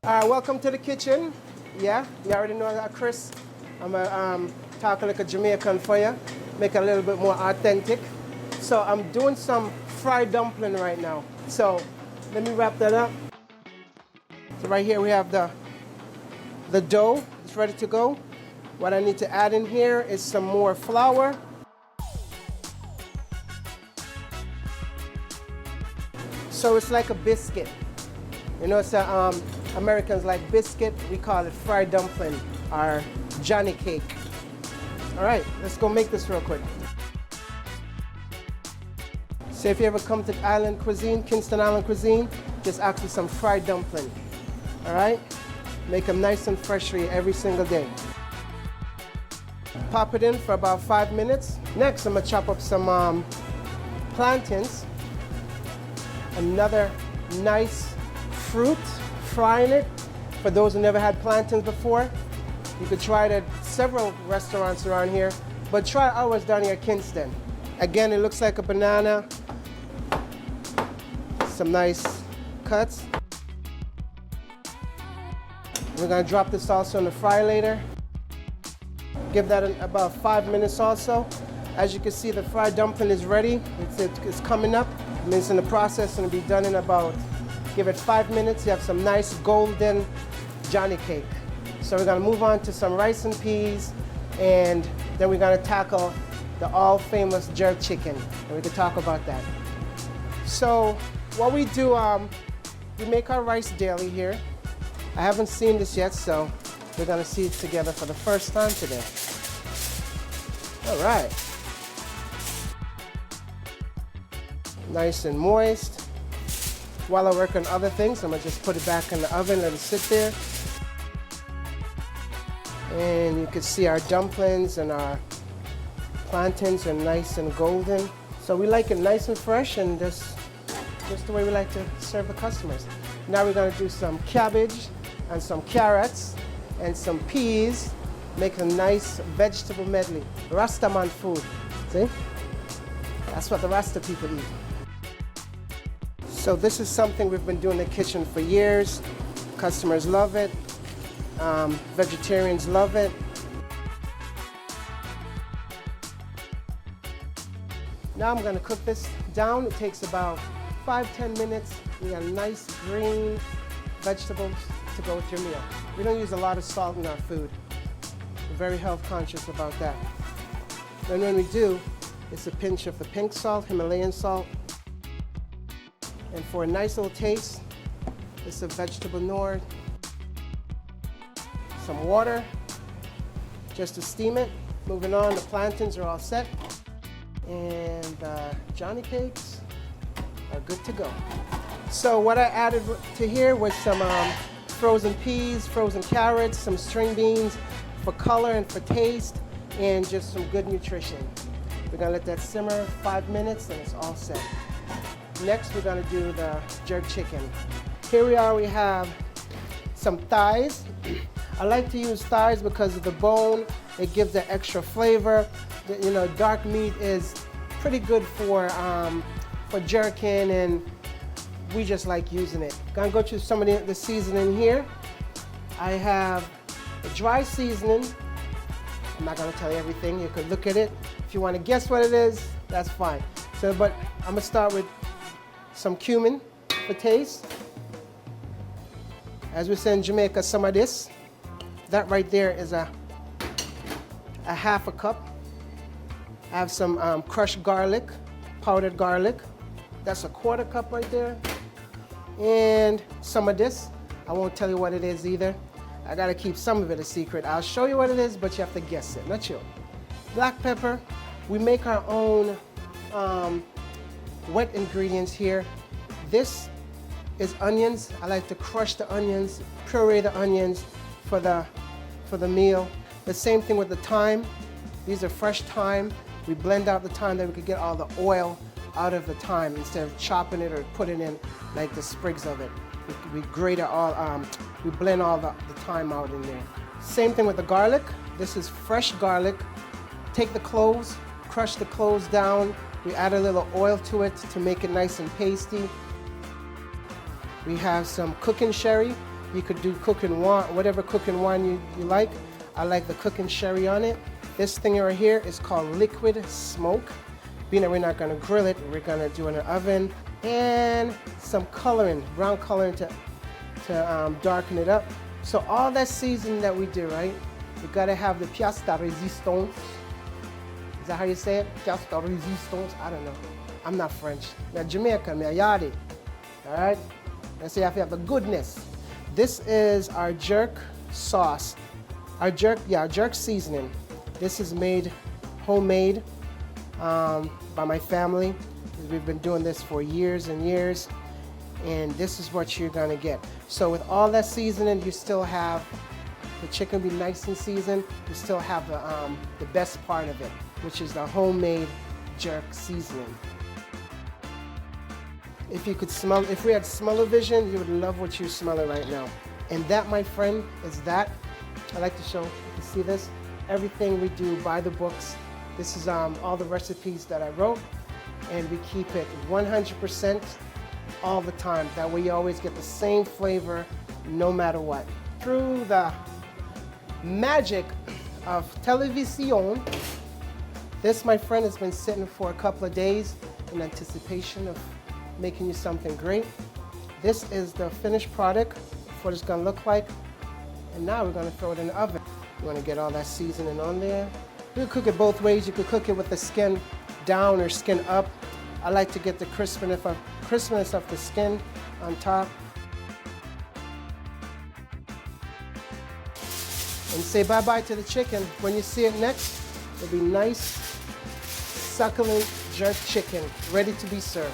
Welcome to the kitchen. Yeah, you already know that, Chris. I'm going to talk like a Jamaican for you, make it a little bit more authentic. So I'm doing some fried dumpling right now. So let me wrap that up. So right here we have the dough. It's ready to go. What I need to add in here is some more flour. So it's like a biscuit. You know, it's Americans like biscuit. We call it fried dumpling or Johnny cake. All right, let's go make this real quick. So if you ever come to Island Cuisine, Kingston Island Cuisine, just ask for some fried dumpling. All right, make them nice and fresh for you every single day. Pop it in for about 5 minutes. Next, I'm gonna chop up some plantains. Another nice fruit, frying it. For those who never had plantains before, you could try it at several restaurants around here, but try ours down here at Kingston. Again, it looks like a banana. Some nice cuts. We're gonna drop this also in the fry later. Give that about 5 minutes also. As you can see, the fried dumpling is ready. It's coming up. It means in the process, and it'll be done in about, give it 5 minutes. You have some nice golden Johnny cake. So we're gonna move on to some rice and peas, and then we're gonna tackle the all famous jerk chicken, and we can talk about that. So what we do, we make our rice daily here. I haven't seen this yet, so we're gonna see it together for the first time today. All right. Nice and moist. While I work on other things, I'm gonna just put it back in the oven, let it sit there. And you can see our dumplings and our plantains are nice and golden. So we like it nice and fresh, and just the way we like to serve the customers. Now we're gonna do some cabbage and some carrots and some peas, make a nice vegetable medley. Rastaman food, see? That's what the Rasta people eat. So this is something we've been doing in the kitchen for years. Customers love it. Vegetarians love it. Now I'm gonna cook this down. It takes about 5-10 minutes. We got nice green vegetables to go with your meal. We don't use a lot of salt in our food. We're very health conscious about that. And when we do, it's a pinch of the pink salt, Himalayan salt. And for a nice little taste, it's a vegetable nord. Some water, just to steam it. Moving on, the plantains are all set. And Johnny cakes are good to go. So what I added to here was some frozen peas, frozen carrots, some string beans for color and for taste, and just some good nutrition. We're gonna let that simmer 5 minutes and it's all set. Next, we're gonna do the jerk chicken. Here we are, we have some thighs. I like to use thighs because of the bone. It gives the extra flavor. You know, dark meat is pretty good for jerking, and we just like using it. Gonna go through some of the seasoning here. I have a dry seasoning. I'm not gonna tell you everything. You could look at it. If you wanna guess what it is, that's fine. So, but I'm gonna start with some cumin for taste. As we say in Jamaica, some of this. That right there is a half a cup. I have some crushed garlic, powdered garlic. That's a 1/4 cup right there. And some of this, I won't tell you what it is either. I gotta keep some of it a secret. I'll show you what it is, but you have to guess it, not you. Black pepper. We make our own wet ingredients here. This is onions. I like to crush the onions, puree the onions for the meal. The same thing with the thyme. These are fresh thyme. We blend out the thyme that we could get all the oil out of the thyme instead of chopping it or putting in like the sprigs of it. We grate it all, we blend all the thyme out in there. Same thing with the garlic. This is fresh garlic. Take the cloves, crush the cloves down. We add a little oil to it to make it nice and pasty. We have some cooking sherry. You could do cooking wine, whatever cooking wine you like. I like the cooking sherry on it. This thing right here is called liquid smoke. Being that we're not gonna grill it, we're gonna do it in an oven. And some coloring, brown coloring to darken it up. So all that seasoning that we do, right? You gotta have the pièce de résistance. Is that how you say it? Pièce de résistance? I don't know. I'm not French. Now Jamaican, me yadi. All right? Let's say you have to have the goodness. This is our jerk sauce. Our jerk seasoning. This is made homemade by my family. We've been doing this for years and years, and this is what you're gonna get. So with all that seasoning, you still have the chicken be nice and seasoned. You still have the best part of it, which is the homemade jerk seasoning. If you could smell, if we had smell-o-vision, you would love what you're smelling right now. And that, my friend, is that. I like to show, you see this? Everything we do by the books. This is all the recipes that I wrote, and we keep it 100% all the time. That way you always get the same flavor no matter what. Through the magic of television, this, my friend, has been sitting for a couple of days in anticipation of making you something great. This is the finished product, what it's gonna look like. And now we're gonna throw it in the oven. You wanna get all that seasoning on there. You can cook it both ways. You could cook it with the skin down or skin up. I like to get the crispness of the skin on top. And say bye-bye to the chicken. When you see it next, it'll be nice, succulent jerk chicken, ready to be served.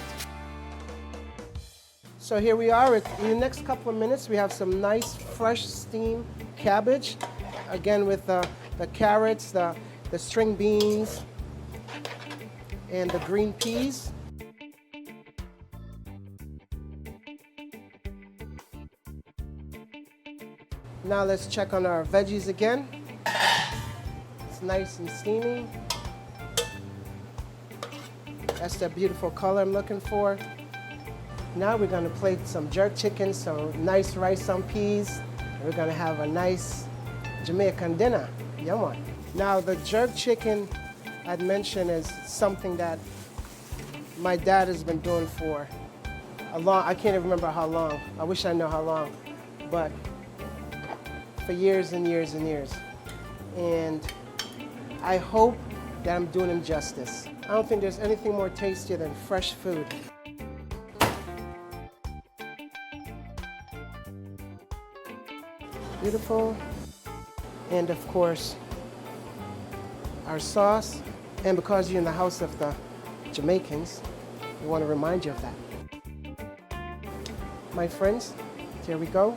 So here we are. In the next couple of minutes, we have some nice, fresh steamed cabbage. Again, with the carrots, the string beans, and the green peas. Now let's check on our veggies again. It's nice and steamy. That's that beautiful color I'm looking for. Now we're gonna plate some jerk chicken, some nice rice on peas. And we're gonna have a nice Jamaican dinner. Yum on. Now the jerk chicken I'd mentioned is something that my dad has been doing for I can't even remember how long. I wish I know how long, but for years and years and years. And I hope that I'm doing him justice. I don't think there's anything more tastier than fresh food. Beautiful. And of course, our sauce. And because you're in the house of the Jamaicans, we want to remind you of that. My friends, here we go.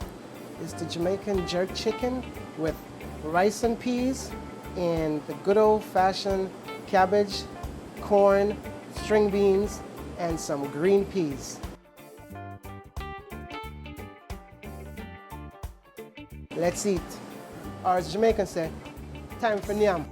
It's the Jamaican Jerk Chicken with rice and peas and the good old-fashioned cabbage, corn, string beans, and some green peas. Let's eat. Or as Jamaicans say, time for nyam.